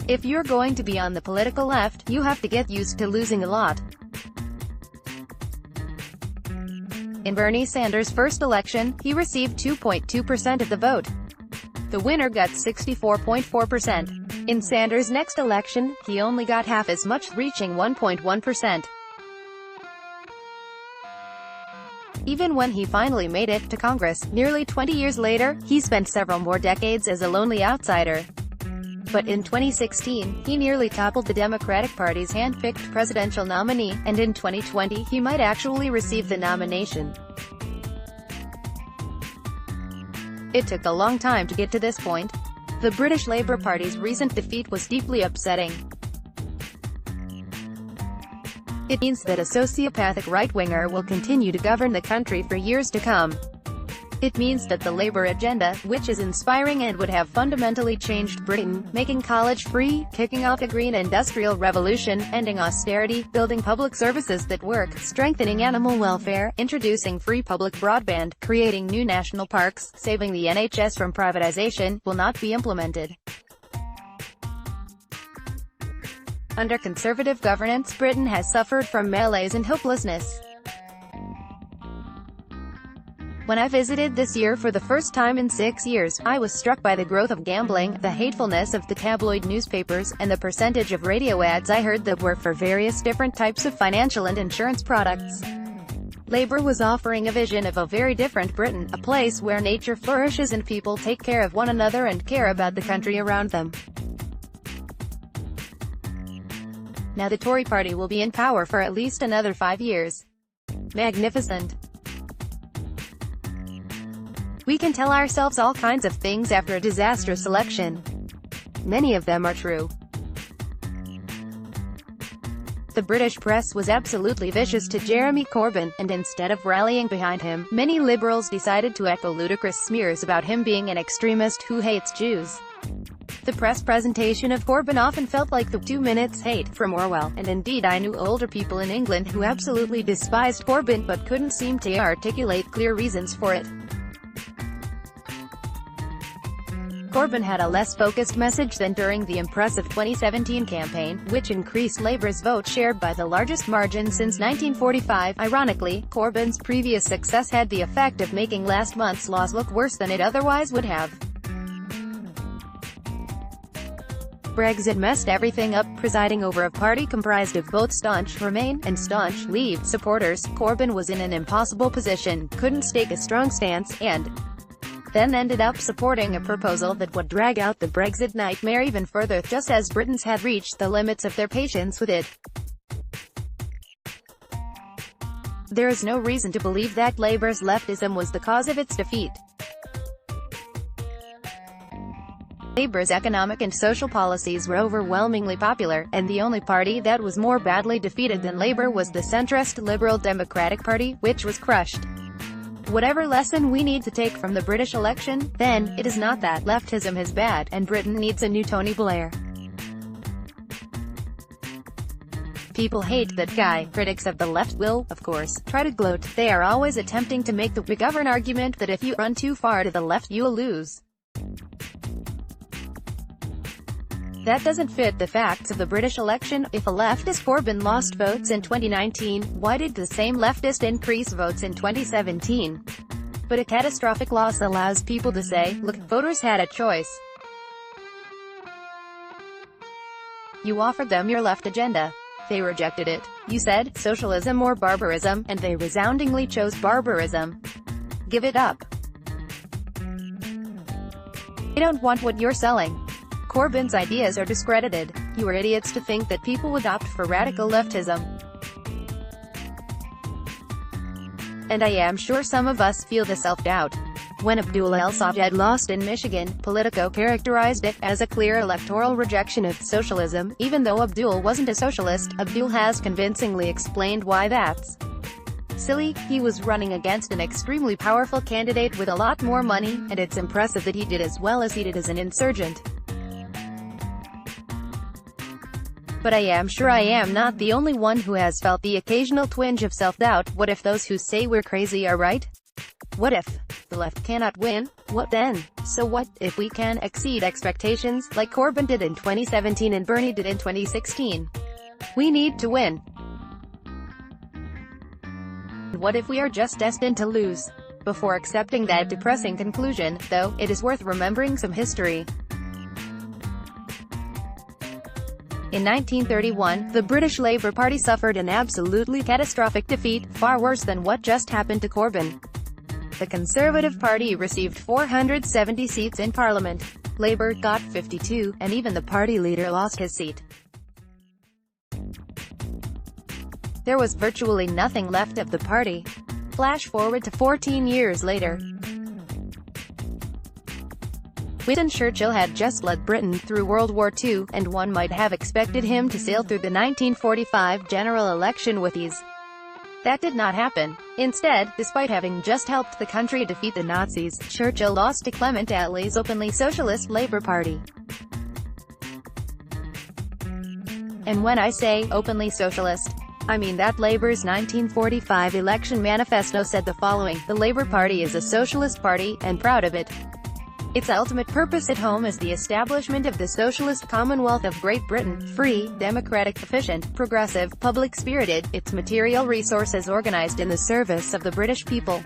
If you're going to be on the political left, you have to get used to losing a lot. In Bernie Sanders' first election, he received 2.2% of the vote. The winner got 64.4%. In Sanders' next election, he only got half as much, reaching 1.1%. Even when he finally made it to Congress, nearly 20 years later, he spent several more decades as a lonely outsider. But in 2016, he nearly toppled the Democratic Party's hand-picked presidential nominee, and in 2020, he might actually receive the nomination. It took a long time to get to this point. The British Labour Party's recent defeat was deeply upsetting. It means that a sociopathic right-winger will continue to govern the country for years to come. It means that the Labour agenda, which is inspiring and would have fundamentally changed Britain, making college free, kicking off a green industrial revolution, ending austerity, building public services that work, strengthening animal welfare, introducing free public broadband, creating new national parks, saving the NHS from privatization, will not be implemented. Under Conservative governance, Britain has suffered from malaise and hopelessness. When I visited this year for the first time in 6 years, I was struck by the growth of gambling, the hatefulness of the tabloid newspapers, and the percentage of radio ads I heard that were for various different types of financial and insurance products. Labour was offering a vision of a very different Britain, a place where nature flourishes and people take care of one another and care about the country around them. Now the Tory party will be in power for at least another 5 years. Magnificent. We can tell ourselves all kinds of things after a disastrous election. Many of them are true. The British press was absolutely vicious to Jeremy Corbyn, and instead of rallying behind him, many Liberals decided to echo ludicrous smears about him being an extremist who hates Jews. The press presentation of Corbyn often felt like the 2 minutes hate from Orwell, and indeed I knew older people in England who absolutely despised Corbyn but couldn't seem to articulate clear reasons for it. Corbyn had a less focused message than during the impressive 2017 campaign, which increased Labour's vote share by the largest margin since 1945. Ironically, Corbyn's previous success had the effect of making last month's loss look worse than it otherwise would have. Brexit messed everything up, presiding over a party comprised of both staunch Remain and staunch Leave supporters. Corbyn was in an impossible position, couldn't stake a strong stance, and then ended up supporting a proposal that would drag out the Brexit nightmare even further, just as Britons had reached the limits of their patience with it. There is no reason to believe that Labour's leftism was the cause of its defeat. Labour's economic and social policies were overwhelmingly popular, and the only party that was more badly defeated than Labour was the centrist Liberal Democratic Party, which was crushed. Whatever lesson we need to take from the British election, then, it is not that leftism is bad, and Britain needs a new Tony Blair. People hate that guy. Critics of the left will, of course, try to gloat. They are always attempting to make the we govern argument that if you run too far to the left you'll lose. That doesn't fit the facts of the British election. If a leftist Corbyn lost votes in 2019, why did the same leftist increase votes in 2017? But a catastrophic loss allows people to say, look, voters had a choice. You offered them your left agenda. They rejected it. You said, socialism or barbarism, and they resoundingly chose barbarism. Give it up. They don't want what you're selling. Corbyn's ideas are discredited. You are idiots to think that people would opt for radical leftism. And I am sure some of us feel the self-doubt. When Abdul El-Sajjad lost in Michigan, Politico characterized it as a clear electoral rejection of socialism. Even though Abdul wasn't a socialist, Abdul has convincingly explained why that's silly. He was running against an extremely powerful candidate with a lot more money, and it's impressive that he did as well as he did as an insurgent. But I am sure I am not the only one who has felt the occasional twinge of self-doubt. What if those who say we're crazy are right? What if If the left cannot win, what then? So what, if we can exceed expectations, like Corbyn did in 2017 and Bernie did in 2016? We need to win. What if we are just destined to lose? Before accepting that depressing conclusion, though, it is worth remembering some history. In 1931, the British Labour Party suffered an absolutely catastrophic defeat, far worse than what just happened to Corbyn. The Conservative Party received 470 seats in Parliament. Labour got 52, and even the party leader lost his seat. There was virtually nothing left of the party. Flash forward to 14 years later. Winston Churchill had just led Britain through World War II, and one might have expected him to sail through the 1945 general election with ease. That did not happen. Instead, despite having just helped the country defeat the Nazis, Churchill lost to Clement Attlee's openly socialist Labour Party. And when I say openly socialist, I mean that Labour's 1945 election manifesto said the following: "The Labour Party is a socialist party, and proud of it. Its ultimate purpose at home is the establishment of the socialist Commonwealth of Great Britain, free, democratic, efficient, progressive, public-spirited, its material resources organised in the service of the British people."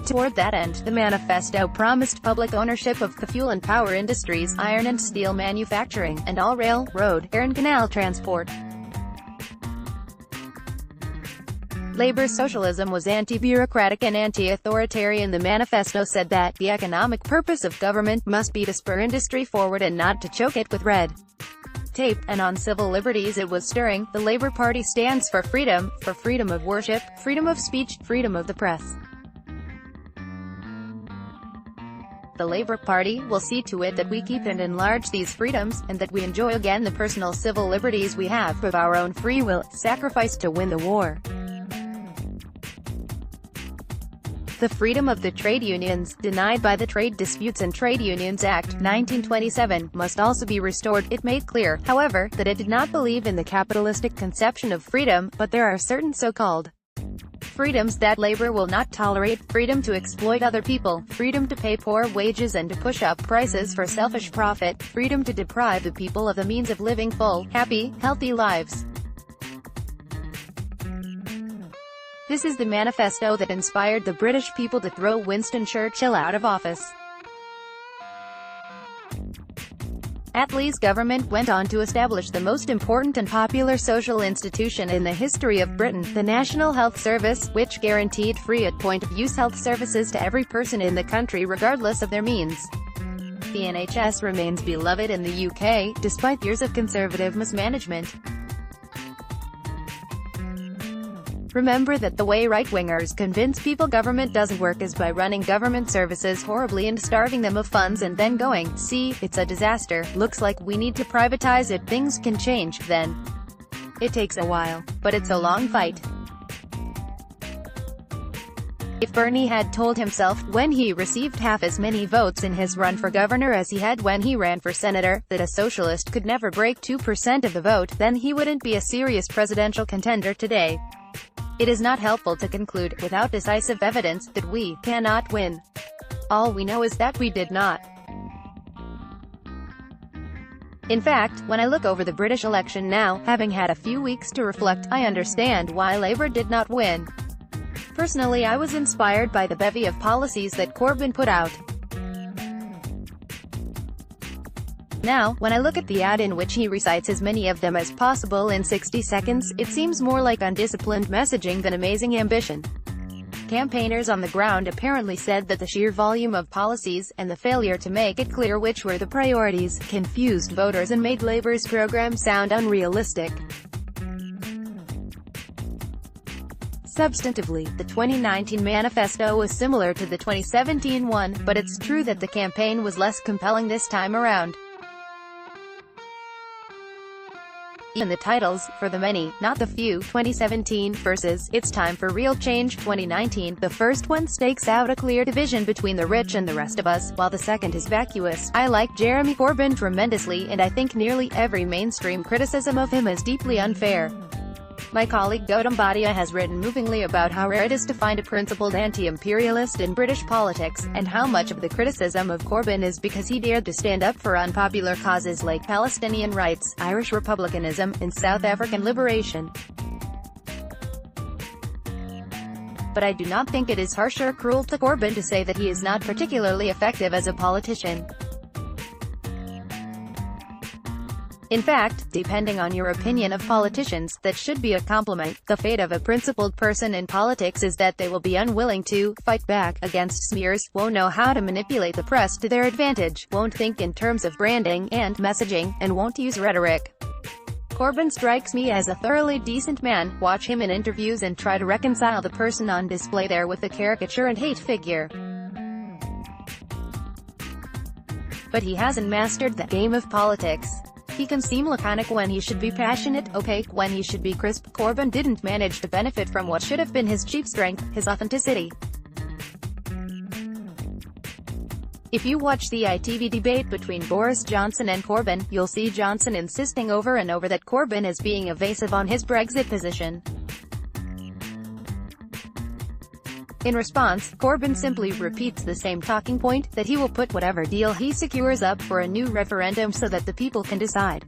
Toward that end, the manifesto promised public ownership of the fuel and power industries, iron and steel manufacturing, and all rail, road, air and canal transport. Labour's socialism was anti-bureaucratic and anti-authoritarian. The manifesto said that the economic purpose of government must be to spur industry forward and not to choke it with red tape, and on civil liberties it was stirring. The Labour Party stands for freedom of worship, freedom of speech, freedom of the press. The Labour Party will see to it that we keep and enlarge these freedoms, and that we enjoy again the personal civil liberties we have, of our own free will, sacrificed to win the war. The freedom of the trade unions, denied by the Trade Disputes and Trade Unions Act, 1927, must also be restored. It made clear, however, that it did not believe in the capitalistic conception of freedom, but there are certain so-called freedoms that Labour will not tolerate: freedom to exploit other people, freedom to pay poor wages and to push up prices for selfish profit, freedom to deprive the people of the means of living full, happy, healthy lives. This is the manifesto that inspired the British people to throw Winston Churchill out of office. Attlee's government went on to establish the most important and popular social institution in the history of Britain, the National Health Service, which guaranteed free at point-of-use health services to every person in the country regardless of their means. The NHS remains beloved in the UK, despite years of Conservative mismanagement. Remember that the way right-wingers convince people government doesn't work is by running government services horribly and starving them of funds and then going, "See, it's a disaster, looks like we need to privatize it, things can change then." It takes a while, but it's a long fight. If Bernie had told himself, when he received half as many votes in his run for governor as he had when he ran for senator, that a socialist could never break 2% of the vote, then he wouldn't be a serious presidential contender today. It is not helpful to conclude, without decisive evidence, that we cannot win. All we know is that we did not. In fact, when I look over the British election now, having had a few weeks to reflect, I understand why Labour did not win. Personally, I was inspired by the bevy of policies that Corbyn put out. Now, when I look at the ad in which he recites as many of them as possible in 60 seconds, it seems more like undisciplined messaging than amazing ambition. Campaigners on the ground apparently said that the sheer volume of policies, and the failure to make it clear which were the priorities, confused voters and made Labour's program sound unrealistic. Substantively, the 2019 manifesto was similar to the 2017 one, but it's true that the campaign was less compelling this time around. Even the titles, for the many, not the few, 2017 versus It's Time for Real Change, 2019, the first one stakes out a clear division between the rich and the rest of us, while the second is vacuous. I like Jeremy Corbyn tremendously, and I think nearly every mainstream criticism of him is deeply unfair. My colleague Gautam Bhatia has written movingly about how rare it is to find a principled anti-imperialist in British politics, and how much of the criticism of Corbyn is because he dared to stand up for unpopular causes like Palestinian rights, Irish republicanism, and South African liberation. But I do not think it is harsh or cruel to Corbyn to say that he is not particularly effective as a politician. In fact, depending on your opinion of politicians, that should be a compliment. The fate of a principled person in politics is that they will be unwilling to fight back against smears, won't know how to manipulate the press to their advantage, won't think in terms of branding and messaging, and won't use rhetoric. Corbyn strikes me as a thoroughly decent man. Watch him in interviews and try to reconcile the person on display there with the caricature and hate figure. But he hasn't mastered the game of politics. He can seem laconic when he should be passionate, opaque when he should be crisp. Corbyn didn't manage to benefit from what should have been his chief strength, his authenticity. If you watch the ITV debate between Boris Johnson and Corbyn, you'll see Johnson insisting over and over that Corbyn is being evasive on his Brexit position. In response, Corbyn simply repeats the same talking point, that he will put whatever deal he secures up for a new referendum so that the people can decide.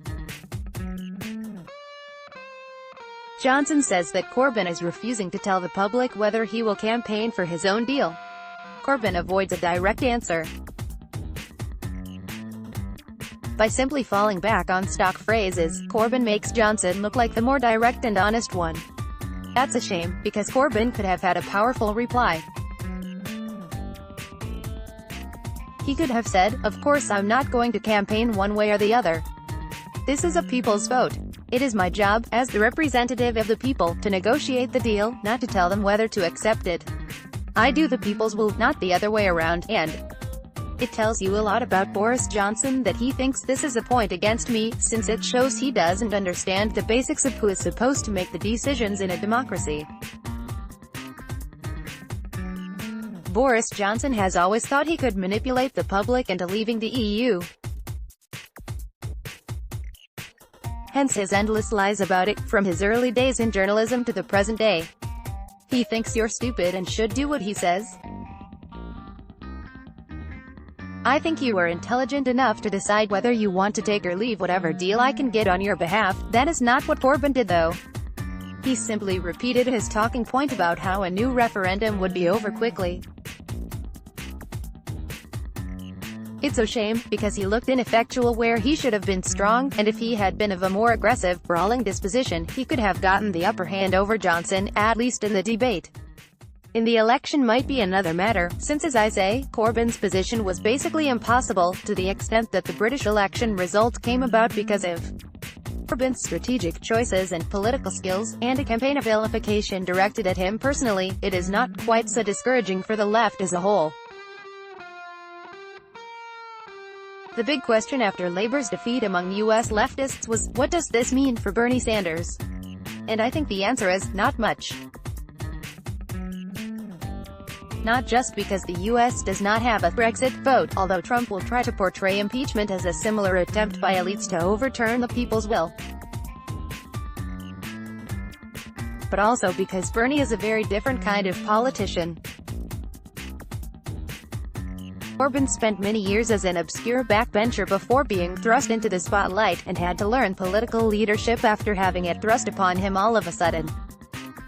Johnson says that Corbyn is refusing to tell the public whether he will campaign for his own deal. Corbyn avoids a direct answer by simply falling back on stock phrases. Corbyn makes Johnson look like the more direct and honest one. That's a shame, because Corbyn could have had a powerful reply. He could have said, "Of course I'm not going to campaign one way or the other. This is a people's vote. It is my job, as the representative of the people, to negotiate the deal, not to tell them whether to accept it. I do the people's will, not the other way around," and it tells you a lot about Boris Johnson that he thinks this is a point against me, since it shows he doesn't understand the basics of who is supposed to make the decisions in a democracy. Boris Johnson has always thought he could manipulate the public into leaving the EU. Hence his endless lies about it, from his early days in journalism to the present day. He thinks you're stupid and should do what he says. I think you are intelligent enough to decide whether you want to take or leave whatever deal I can get on your behalf. That is not what Corbyn did though. He simply repeated his talking point about how a new referendum would be over quickly. It's a shame, because he looked ineffectual where he should have been strong, and if he had been of a more aggressive, brawling disposition, he could have gotten the upper hand over Johnson, at least in the debate. In the election might be another matter, since as I say, Corbyn's position was basically impossible, to the extent that the British election result came about because of Corbyn's strategic choices and political skills, and a campaign of vilification directed at him personally. It is not quite so discouraging for the left as a whole. The big question after Labour's defeat among US leftists was, what does this mean for Bernie Sanders? And I think the answer is, not much. Not just because the US does not have a Brexit vote, although Trump will try to portray impeachment as a similar attempt by elites to overturn the people's will. But also because Bernie is a very different kind of politician. Corbyn spent many years as an obscure backbencher before being thrust into the spotlight, and had to learn political leadership after having it thrust upon him all of a sudden.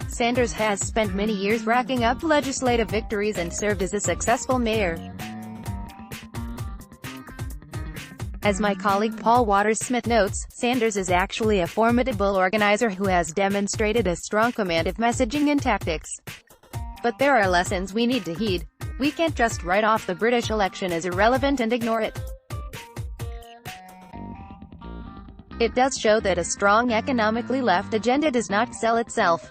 Sanders has spent many years racking up legislative victories and served as a successful mayor. As my colleague Paul Watters-Smith notes, Sanders is actually a formidable organizer who has demonstrated a strong command of messaging and tactics. But there are lessons we need to heed. We can't just write off the British election as irrelevant and ignore it. It does show that a strong economically left agenda does not sell itself.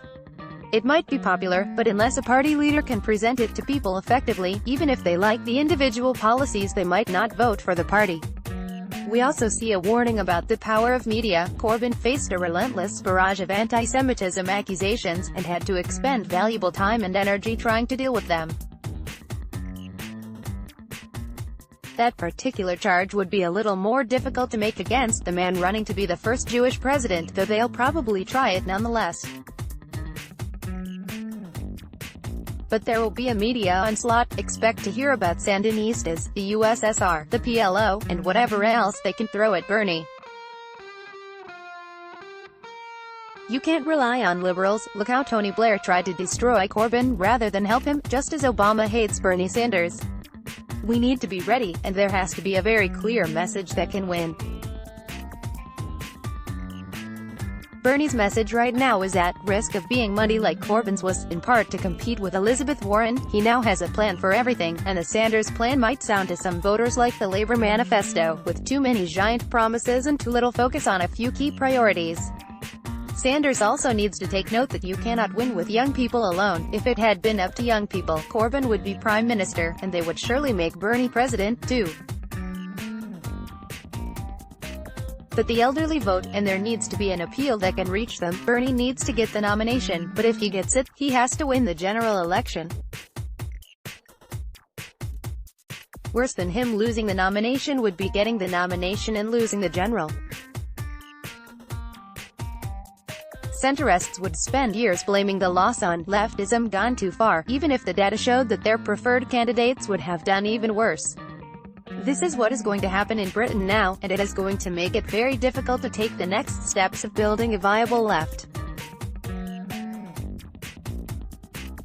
It might be popular, but unless a party leader can present it to people effectively, even if they like the individual policies, they might not vote for the party. We also see a warning about the power of media. Corbyn faced a relentless barrage of anti-Semitism accusations, and had to expend valuable time and energy trying to deal with them. That particular charge would be a little more difficult to make against the man running to be the first Jewish president, though they'll probably try it nonetheless. But there will be a media onslaught. Expect to hear about Sandinistas, the USSR, the PLO, and whatever else they can throw at Bernie. You can't rely on liberals. Look how Tony Blair tried to destroy Corbyn rather than help him, just as Obama hates Bernie Sanders. We need to be ready, and there has to be a very clear message that can win. Bernie's message right now is at risk of being muddy like Corbyn's was, in part to compete with Elizabeth Warren. He now has a plan for everything, and the Sanders plan might sound to some voters like the Labour manifesto, with too many giant promises and too little focus on a few key priorities. Sanders also needs to take note that you cannot win with young people alone. If it had been up to young people, Corbyn would be Prime Minister, and they would surely make Bernie President, too. But the elderly vote, and there needs to be an appeal that can reach them. Bernie needs to get the nomination, but if he gets it, he has to win the general election. Worse than him losing the nomination would be getting the nomination and losing the general. Centrists would spend years blaming the loss on leftism gone too far, even if the data showed that their preferred candidates would have done even worse. This is what is going to happen in Britain now, and it is going to make it very difficult to take the next steps of building a viable left.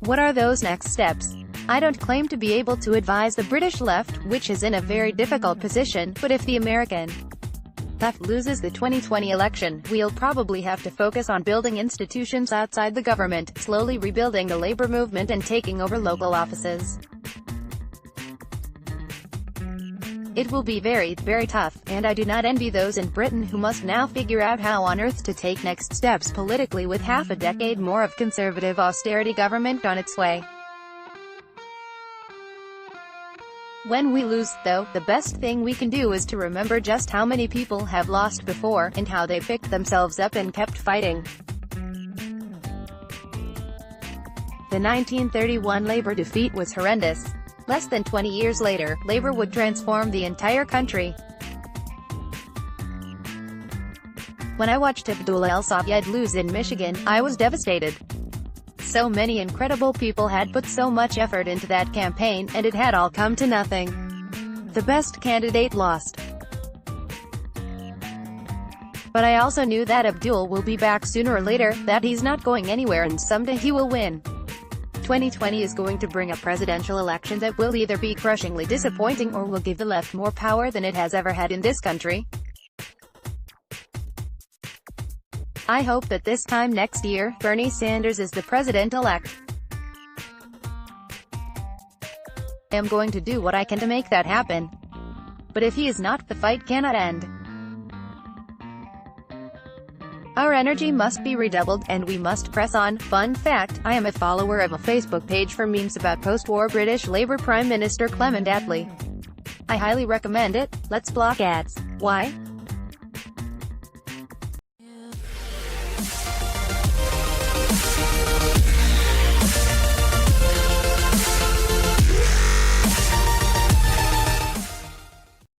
What are those next steps? I don't claim to be able to advise the British left, which is in a very difficult position, but if the American left loses the 2020 election, we'll probably have to focus on building institutions outside the government, slowly rebuilding the labor movement and taking over local offices. It will be very, very tough, and I do not envy those in Britain who must now figure out how on earth to take next steps politically with half a decade more of conservative austerity government on its way. When we lose, though, the best thing we can do is to remember just how many people have lost before, and how they picked themselves up and kept fighting. The 1931 Labour defeat was horrendous. Less than 20 years later, Labour would transform the entire country. When I watched Abdullah El-Sayed lose in Michigan, I was devastated. So many incredible people had put so much effort into that campaign, and it had all come to nothing. The best candidate lost. But I also knew that Abdul will be back sooner or later, that he's not going anywhere, and someday he will win. 2020 is going to bring a presidential election that will either be crushingly disappointing or will give the left more power than it has ever had in this country. I hope that this time next year, Bernie Sanders is the president-elect. I am going to do what I can to make that happen. But if he is not, the fight cannot end. Our energy must be redoubled, and we must press on. Fun fact, I am a follower of a Facebook page for memes about post-war British Labour Prime Minister Clement Attlee. I highly recommend it. Let's block ads. Why?